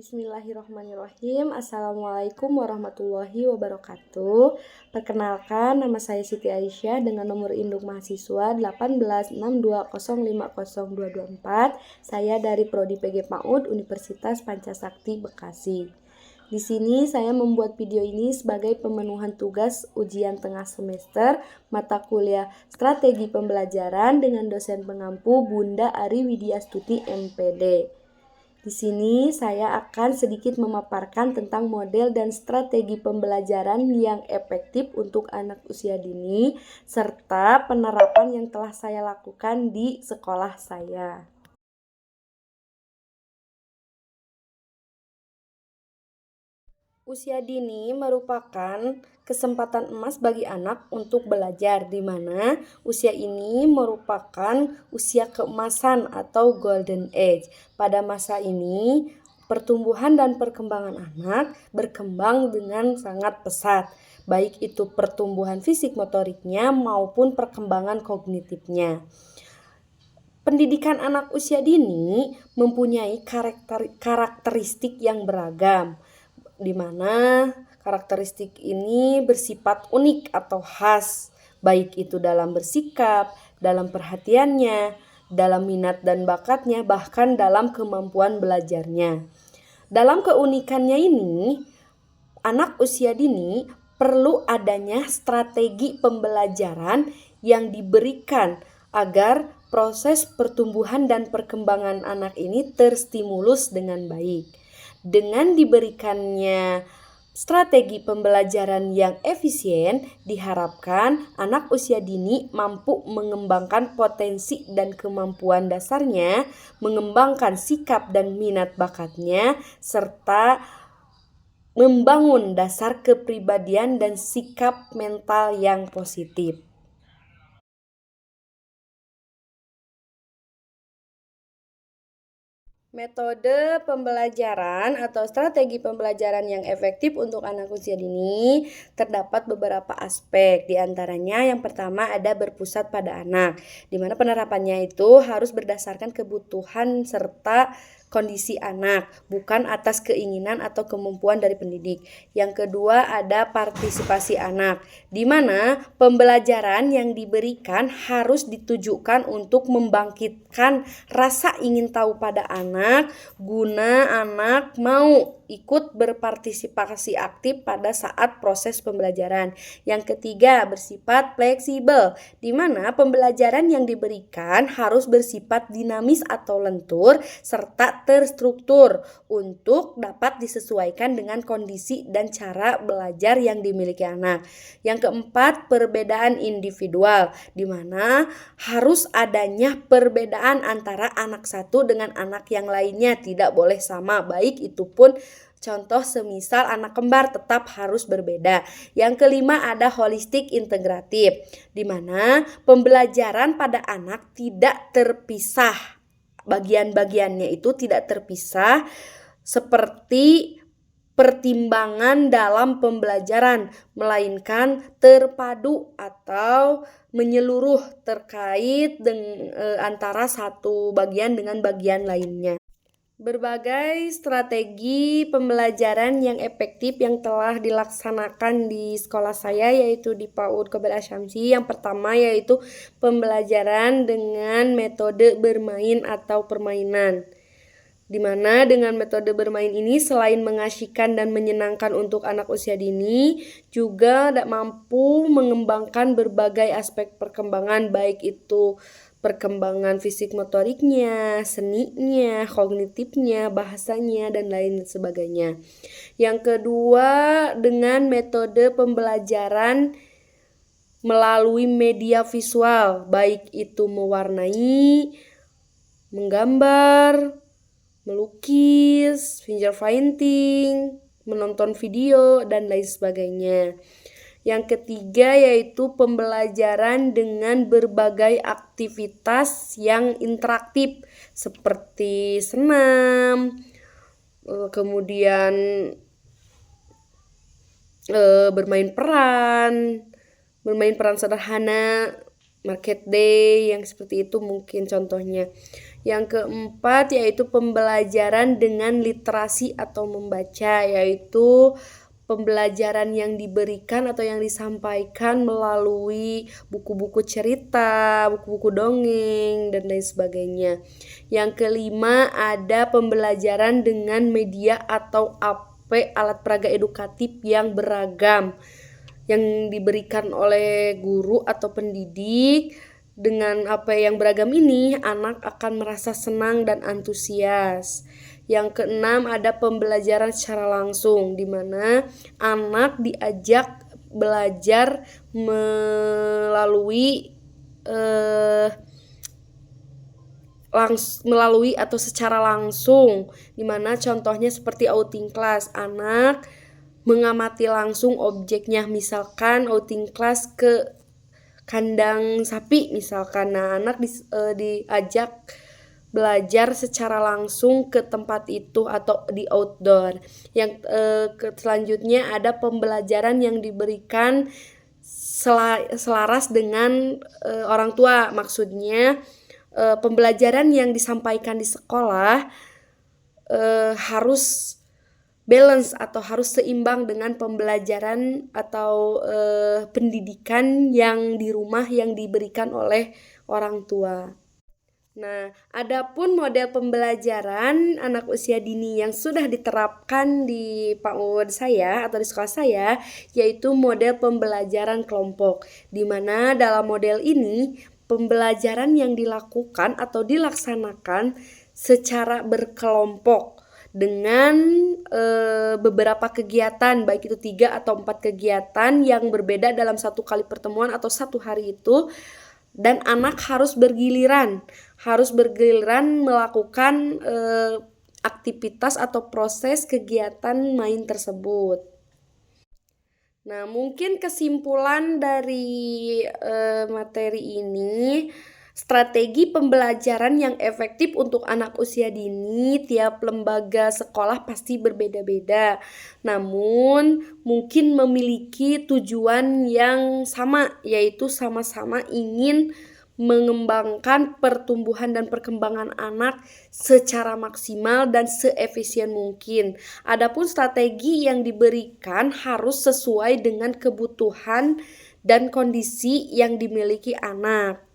Bismillahirrahmanirrahim. Assalamualaikum warahmatullahi wabarakatuh. Perkenalkan, nama saya Siti Aisyah dengan nomor induk mahasiswa 1862050224. Saya dari Prodi PG PAUD Universitas Pancasakti Bekasi. Di sini saya membuat video ini sebagai pemenuhan tugas ujian tengah semester mata kuliah Strategi Pembelajaran dengan dosen pengampu Bunda Ari Widyastuti MPD. Di sini saya akan sedikit memaparkan tentang model dan strategi pembelajaran yang efektif untuk anak usia dini serta penerapan yang telah saya lakukan di sekolah saya. Usia dini merupakan kesempatan emas bagi anak untuk belajar, di mana usia ini merupakan usia keemasan atau golden age. Pada masa ini, pertumbuhan dan perkembangan anak berkembang dengan sangat pesat, baik itu pertumbuhan fisik motoriknya maupun perkembangan kognitifnya. Pendidikan anak usia dini mempunyai karakteristik yang beragam, di mana karakteristik ini bersifat unik atau khas, baik itu dalam bersikap, dalam perhatiannya, dalam minat dan bakatnya, bahkan dalam kemampuan belajarnya. Dalam keunikannya ini, anak usia dini perlu adanya strategi pembelajaran yang diberikan agar proses pertumbuhan dan perkembangan anak ini terstimulus dengan baik. Dengan diberikannya strategi pembelajaran yang efisien, diharapkan anak usia dini mampu mengembangkan potensi dan kemampuan dasarnya, mengembangkan sikap dan minat bakatnya, serta membangun dasar kepribadian dan sikap mental yang positif. Metode pembelajaran atau strategi pembelajaran yang efektif untuk anak usia dini terdapat beberapa aspek. Di antaranya yang pertama ada berpusat pada anak, di mana penerapannya itu harus berdasarkan kebutuhan serta kondisi anak, bukan atas keinginan atau kemampuan dari pendidik. Yang kedua ada partisipasi anak, di mana pembelajaran yang diberikan harus ditujukan untuk membangkitkan rasa ingin tahu pada anak, guna anak mau ikut berpartisipasi aktif pada saat proses pembelajaran. Yang ketiga, bersifat fleksibel, di mana pembelajaran yang diberikan harus bersifat dinamis atau lentur serta terstruktur untuk dapat disesuaikan dengan kondisi dan cara belajar yang dimiliki anak. Yang keempat, perbedaan individual, di mana harus adanya perbedaan antara anak satu dengan anak yang lainnya, tidak boleh sama, baik itu pun contoh semisal anak kembar tetap harus berbeda. Yang kelima ada holistik integratif, di mana pembelajaran pada anak tidak terpisah. Bagian-bagiannya itu tidak terpisah seperti pertimbangan dalam pembelajaran, melainkan terpadu atau menyeluruh terkait antara satu bagian dengan bagian lainnya. Berbagai strategi pembelajaran yang efektif yang telah dilaksanakan di sekolah saya yaitu di PAUD Kober Asyamsi. Yang pertama yaitu pembelajaran dengan metode bermain atau permainan, di mana dengan metode bermain ini selain mengasyikkan dan menyenangkan untuk anak usia dini, juga mampu mengembangkan berbagai aspek perkembangan, baik itu perkembangan fisik motoriknya, seninya, kognitifnya, bahasanya, dan lain sebagainya. Yang kedua, dengan metode pembelajaran melalui media visual, baik itu mewarnai, menggambar, melukis, finger painting, menonton video, dan lain sebagainya. Yang ketiga yaitu pembelajaran dengan berbagai aktivitas yang interaktif seperti senam, kemudian bermain peran sederhana, market day yang seperti itu mungkin contohnya. Yang keempat yaitu pembelajaran dengan literasi atau membaca, yaitu pembelajaran yang diberikan atau yang disampaikan melalui buku-buku cerita, buku-buku dongeng, dan lain sebagainya. Yang kelima ada pembelajaran dengan media atau alat peraga edukatif yang beragam yang diberikan oleh guru atau pendidik. Dengan apa yang beragam ini, anak akan merasa senang dan antusias. Yang keenam ada pembelajaran secara langsung, di mana anak diajak belajar melalui atau secara langsung, di mana contohnya seperti outing class, anak mengamati langsung objeknya, misalkan outing class ke kandang sapi misalkan. Nah, anak diajak belajar secara langsung ke tempat itu atau di outdoor. Yang selanjutnya ada pembelajaran yang diberikan selaras dengan orang tua. Maksudnya pembelajaran yang disampaikan di sekolah harus balance atau harus seimbang dengan pembelajaran atau pendidikan yang di rumah yang diberikan oleh orang tua. Nah, adapun model pembelajaran anak usia dini yang sudah diterapkan di PAUD saya atau di sekolah saya, yaitu model pembelajaran kelompok, di mana dalam model ini pembelajaran yang dilakukan atau dilaksanakan secara berkelompok dengan beberapa kegiatan, baik itu 3 atau 4 kegiatan yang berbeda dalam satu kali pertemuan atau satu hari itu, dan anak harus bergiliran melakukan aktivitas atau proses kegiatan main tersebut. Nah, mungkin kesimpulan dari materi ini, strategi pembelajaran yang efektif untuk anak usia dini tiap lembaga sekolah pasti berbeda-beda. Namun, mungkin memiliki tujuan yang sama, yaitu sama-sama ingin mengembangkan pertumbuhan dan perkembangan anak secara maksimal dan seefisien mungkin. Adapun strategi yang diberikan harus sesuai dengan kebutuhan dan kondisi yang dimiliki anak.